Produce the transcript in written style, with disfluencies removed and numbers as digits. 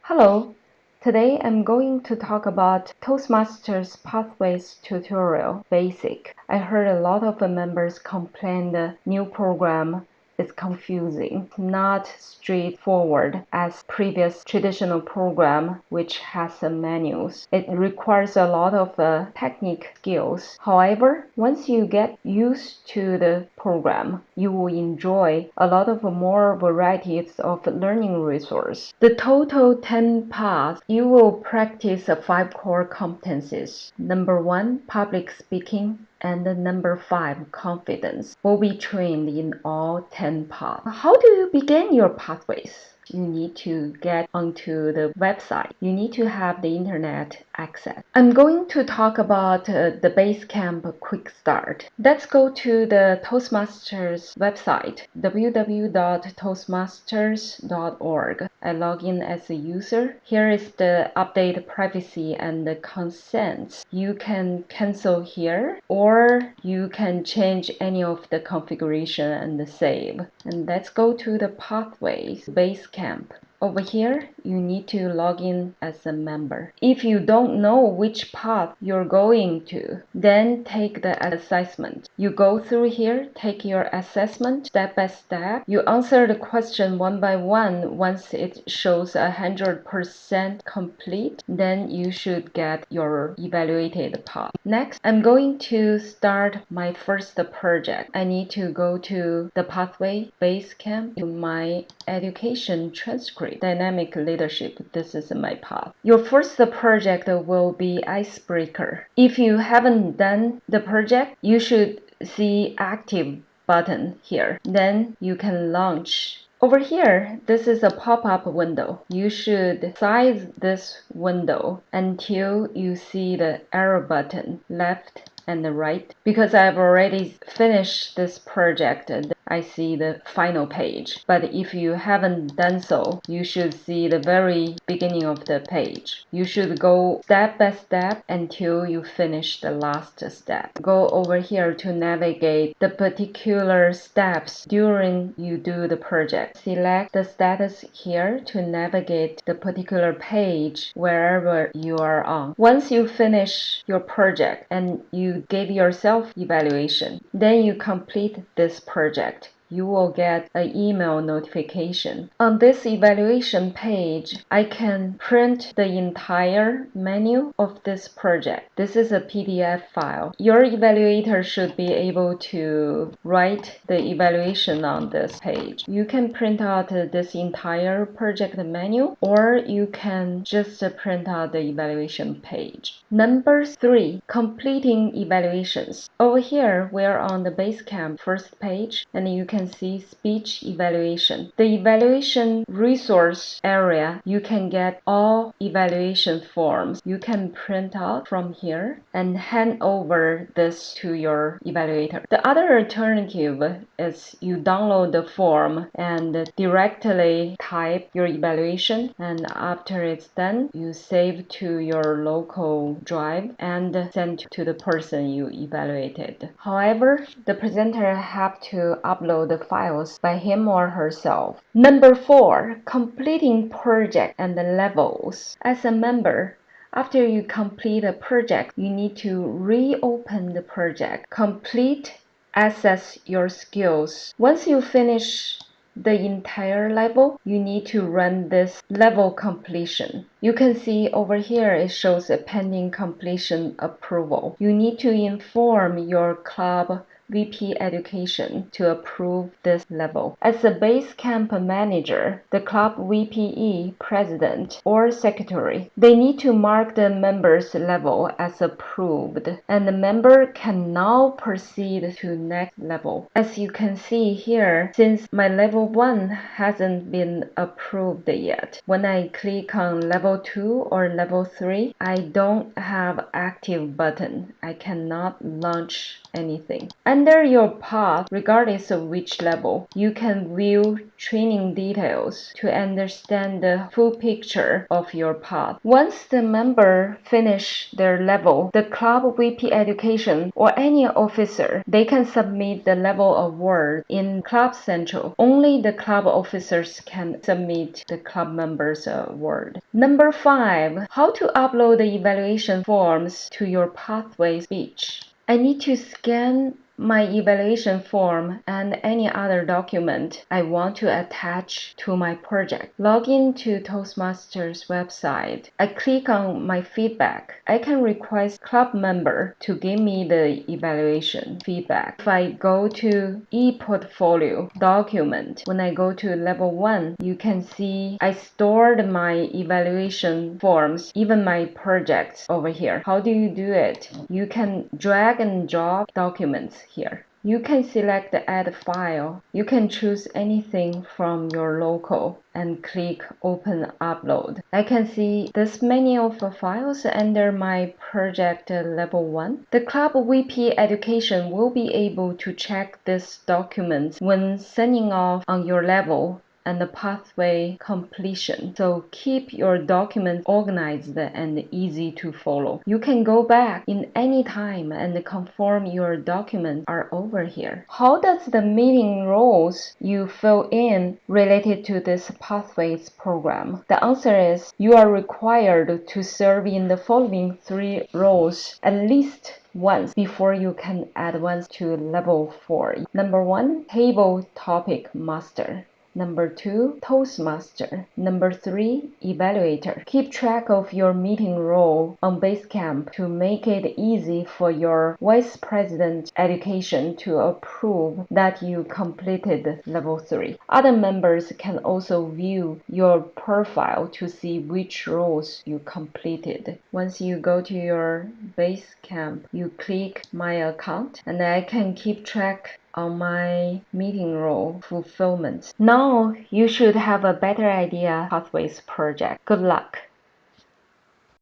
Hello, today I'm going to talk about Toastmasters Pathways Tutorial Basic. I heard a lot of members complain the new program is confusing, not straightforward as previous traditional program which has menus. It requires a lot of technique skills. However, once you get used to the program, you will enjoy a lot of more varieties of learning resource. The total 10 paths, you will practice 5 core competencies. Number 1, public speaking. And number 5, confidence, will be trained in all 10 paths. How do you begin your pathways? You need to get onto the website. You need to have the internet access. I'm going to talk about the Basecamp Quick Start. Let's go to the Toastmasters website, www.toastmasters.org. I log in as a user. Here is the update privacy and the consents. You can cancel here, or you can change any of the configuration and save. And let's go to the pathways, Basecamp. Over here, you need to log in as a member. If you don't know which path you're going to, then take the assessment. You go through here, take your assessment step by step. You answer the question one by one. Once it shows 100% complete, then you should get your evaluated path. Next, I'm going to start my first project. I need to go to the pathway Basecamp to my education transcript. Dynamic leadership. This is my path. Your first project will be icebreaker. If you haven't done the project, you should see active button here. Then you can launch. Over here, this is a pop-up window. You should size this window until you see the arrow button left and the right. Because I've already finished this project, I see the final page. But if you haven't done so, you should see the very beginning of the page. You should go step by step until you finish the last step. Go over here to navigate the particular steps during you do the project. Select the status here to navigate the particular page wherever you are on. Once you finish your project and you give yourself evaluation, then you complete this project. You will get an email notification. On this evaluation page, I can print the entire menu of this project. This is a PDF file. Your evaluator should be able to write the evaluation on this page. You can print out this entire project menu, or you can just print out the evaluation page. Number 3, completing evaluations. Over here, we're on the Basecamp first page, and you can see speech evaluation. The evaluation resource area, you can get all evaluation forms. You can print out from here and hand over this to your evaluator. The other alternative is you download the form and directly type your evaluation, and after it's done, you save to your local drive and send to the person you evaluated. However, the presenter have to upload the files by him or herself. Number 4, completing project and the levels. As a member, after you complete a project, you need to reopen the project, complete, assess your skills. Once you finish the entire level, you need to run this level completion. You can see over here it shows a pending completion approval. You need to inform your club VP Education to approve this level. As a Basecamp manager, the club VPE, president, or secretary, they need to mark the member's level as approved, and the member can now proceed to next level. As you can see here, since my level 1 hasn't been approved yet, when I click on level 2 or level 3, I don't have active button. I cannot launch anything. Under your path, regardless of which level, you can view training details to understand the full picture of your path. Once the member finish their level, the club VP education or any officer, they can submit the level award in Club Central. Only the club officers can submit the club members award. Number 5, how to upload the evaluation forms to your pathway speech. I need to scan my evaluation form and any other document I want to attach to my project. Log in to Toastmasters website. I click on my feedback. I can request club member to give me the evaluation feedback. If I go to e-portfolio document, when I go to level 1, you can see I stored my evaluation forms, even my projects over here. How do you do it? You can drag and drop documents here. You can select the add file. You can choose anything from your local and click open upload. I can see this many of the files under my project level 1. The club VP education will be able to check these documents when signing off on your level and the pathway completion. So keep your documents organized and easy to follow. You can go back in any time and confirm your documents are over here. How does the meeting roles you fill in related to this pathways program? The answer is you are required to serve in the following 3 roles at least once before you can advance to level 4. Number 1, table topic master. Number 2, Toastmaster. Number 3, Evaluator. Keep track of your meeting role on Basecamp to make it easy for your Vice President Education to approve that you completed Level 3. Other members can also view your profile to see which roles you completed. Once you go to your Basecamp, you click My Account, and I can keep track on my meeting role fulfillment. Now you should have a better idea pathways project. Good luck.